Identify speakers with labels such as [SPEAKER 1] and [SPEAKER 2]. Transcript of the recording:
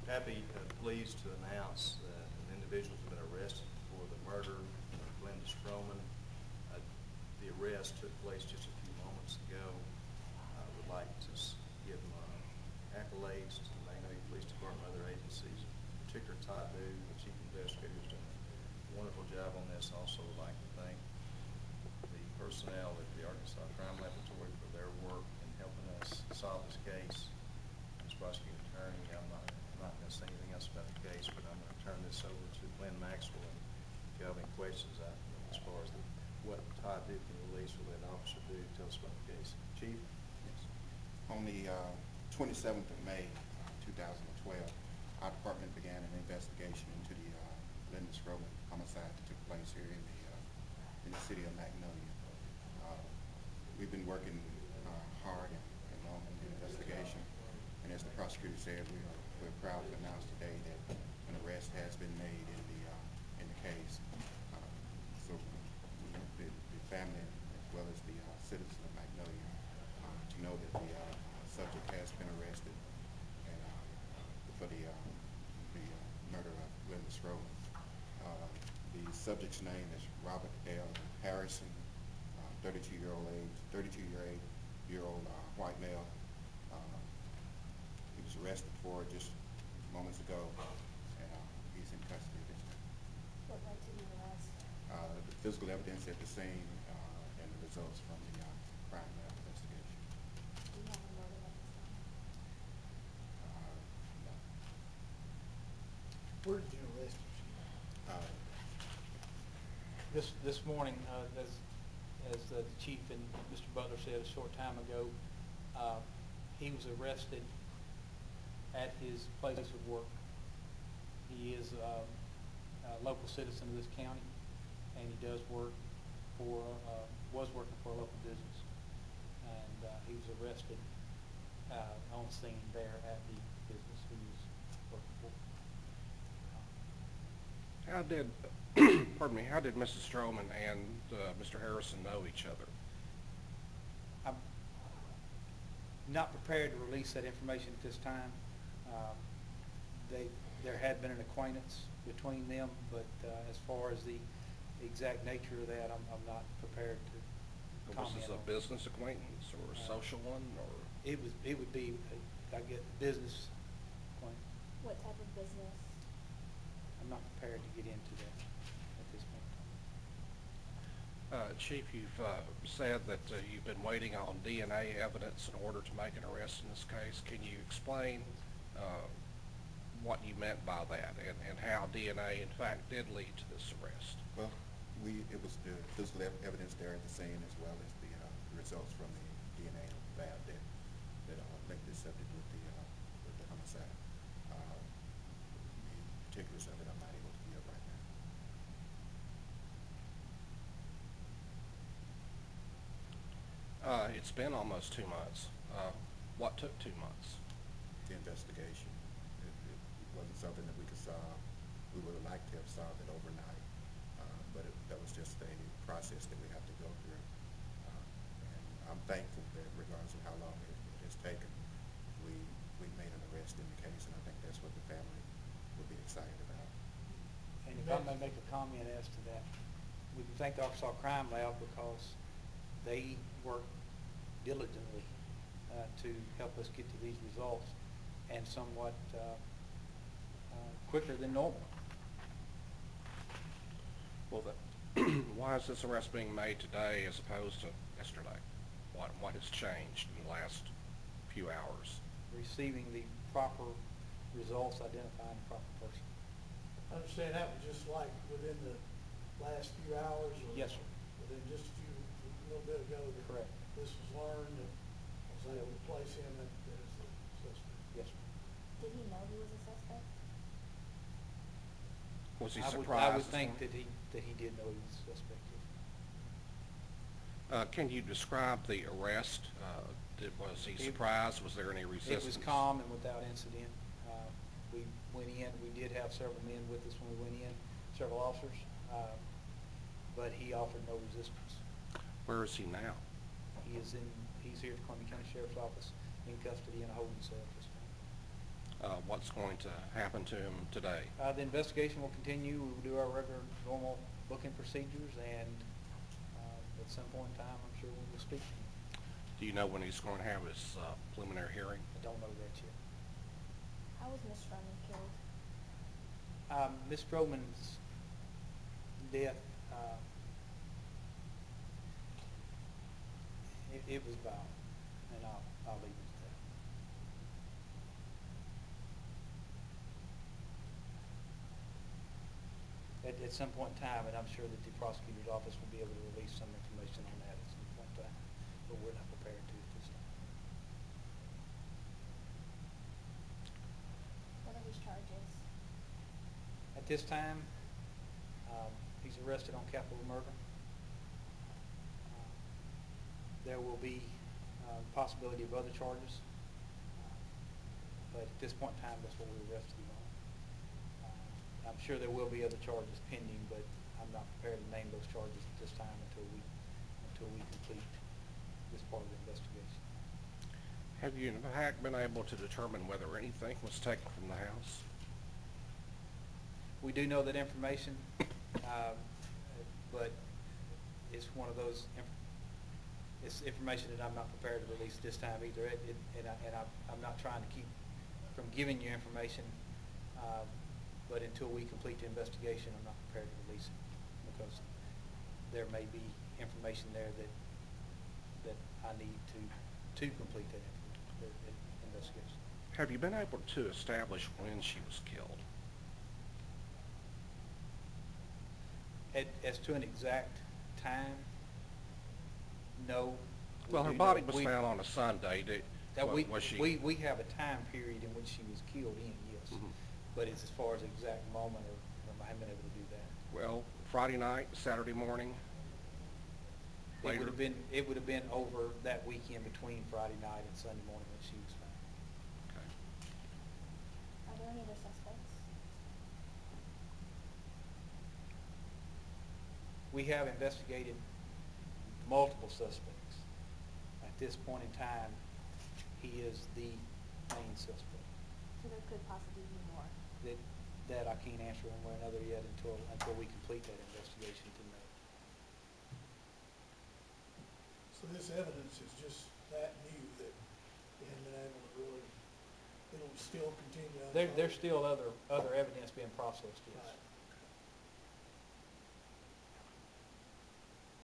[SPEAKER 1] Pleased to announce that an individual has been arrested for the murder of Glenda Stroman. The arrest took place just a few moments ago. I would like to give accolades to the Magnolia Police Department and other agencies, in particular Todd Duke, the chief investigator, who's done a wonderful job on this. Also would like to thank the personnel at the Arkansas Crime Laboratory for their work in helping us solve this case. As prosecuting attorney, I'm not going to say anything else about the case, but I'm going to turn this over to Glenn Maxwell. And if you have any questions as far as what Todd Duke and release will let Officer Duke tell us about the case. Chief?
[SPEAKER 2] Yes. On the 27th of May, 2012, our department began an investigation into the Glenda Stroman homicide that took place here in the city of Magnolia. We've been working hard and long in the investigation, and as the prosecutor said, we're proud to announce today that an arrest has been made in the case. So we want the family as well as the citizens of Magnolia to know that the subject has been arrested and for the murder of Glenda Stroman. The subject's name is Robert L. Harrison, 32-year-old white male. He was arrested for just moments ago, and he's in custody this time.
[SPEAKER 3] What led to the arrest?
[SPEAKER 2] The physical evidence at the scene and the results from the crime lab investigation.
[SPEAKER 3] Do you have a motive at this time?
[SPEAKER 2] No.
[SPEAKER 4] Where did you arrest him?
[SPEAKER 5] This morning, as the chief and Mr. Butler said a short time ago, he was arrested at his place of work. He is a local citizen of this county, and he does work for, was working for a local business. And he was arrested on scene there at the business he was working for.
[SPEAKER 6] How did, pardon me, how did Mrs. Stroman and Mr. Harrison know each other?
[SPEAKER 5] I'm not prepared to release that information at this time. There had been an acquaintance between them, but as far as the exact nature of that, I'm not prepared to comment.
[SPEAKER 6] Was this a business acquaintance or a social one, or?
[SPEAKER 5] It would be, I get business acquaintance.
[SPEAKER 3] What type of business?
[SPEAKER 5] I'm not prepared to get into that at this point.
[SPEAKER 6] Chief, you've said that you've been waiting on DNA evidence in order to make an arrest in this case. Can you explain what you meant by that and how DNA in fact did lead to this arrest?
[SPEAKER 2] Well, it was the physical evidence there at the scene, as well as the results from the DNA lab that linked this subject with the homicide. The particulars of it I'm not able to give right now.
[SPEAKER 6] It's been almost 2 months. What took 2 months?
[SPEAKER 2] The investigation. It wasn't something that we could solve. We would have liked to have solved it overnight, but that was just a process that we have to go through. And I'm thankful that regardless of how long it has taken, we made an arrest in the case, and I think that's what the family would be excited about.
[SPEAKER 5] And if I may make a comment as to that, we can thank the Arkansas Crime Lab because they work diligently to help us get to these results, and somewhat quicker than normal.
[SPEAKER 6] Well, why is this arrest being made today as opposed to yesterday? What has changed in the last few hours?
[SPEAKER 5] Receiving the proper results, identifying the proper person.
[SPEAKER 4] I understand that was just like within the last few hours, or
[SPEAKER 5] Yes, sir.
[SPEAKER 4] within just a little bit ago that
[SPEAKER 5] Correct.
[SPEAKER 4] this was learned and was able to place him as the suspect.
[SPEAKER 5] Yes, sir.
[SPEAKER 3] Did he know he was a suspect?
[SPEAKER 6] Was he
[SPEAKER 5] I
[SPEAKER 6] surprised?
[SPEAKER 5] would think that he did know he was a suspect.
[SPEAKER 6] Can you describe the arrest? Was he surprised? Was there any resistance?
[SPEAKER 5] It was calm and without incident. We went in. We did have several men with us when we went in, several officers, but he offered no resistance.
[SPEAKER 6] Where is he now?
[SPEAKER 5] He's here at the Columbia County Sheriff's Office in custody in a holding cell at this time.
[SPEAKER 6] what's going to happen to him today?
[SPEAKER 5] The investigation will continue. We will do our regular, normal booking procedures, and at some point in time, I'm sure we will speak to him.
[SPEAKER 6] Do you know when he's going to have his preliminary hearing?
[SPEAKER 5] I don't know that yet.
[SPEAKER 3] How was Miss Stroman killed?
[SPEAKER 5] Ms. Stroman's death, it was violent, and I'll leave it at that. At some point in time, and I'm sure that the prosecutor's office will be able to release some information on that at some point in time, but we're not prepared to at this time.
[SPEAKER 3] What are his charges?
[SPEAKER 5] At this time, he's arrested on capital murder. There will be possibility of other charges, but at this point in time, that's what we're arrested on. I'm sure there will be other charges pending, but I'm not prepared to name those charges at this time until we complete this part of the investigation.
[SPEAKER 6] Have you in fact been able to determine whether anything was taken from the house?
[SPEAKER 5] We do know that information, but it's one of those it's information that I'm not prepared to release this time either. I'm not trying to keep from giving you information, but until we complete the investigation, I'm not prepared to release it because there may be information there that I need to complete that investigation.
[SPEAKER 6] Have you been able to establish when she was killed?
[SPEAKER 5] As to an exact time, no.
[SPEAKER 6] Well, her body was found on a Sunday. Was she?
[SPEAKER 5] We have a time period in which she was killed in, yes.
[SPEAKER 6] Mhm.
[SPEAKER 5] But it's as far as the exact moment, or I haven't been able to do that.
[SPEAKER 6] Well, Friday night, Saturday morning?
[SPEAKER 5] It would have been over that weekend between Friday night and Sunday morning when she was found.
[SPEAKER 6] Okay.
[SPEAKER 3] Are there any other suspects?
[SPEAKER 5] We have investigated multiple suspects. At this point in time, he is the main suspect.
[SPEAKER 3] So there could possibly be more.
[SPEAKER 5] That I can't answer one way or another yet until we complete that investigation to know.
[SPEAKER 4] So this evidence is just that new that you haven't been able to really, it'll still continue to unfold.
[SPEAKER 5] There's still other evidence being processed, yes.
[SPEAKER 4] Right.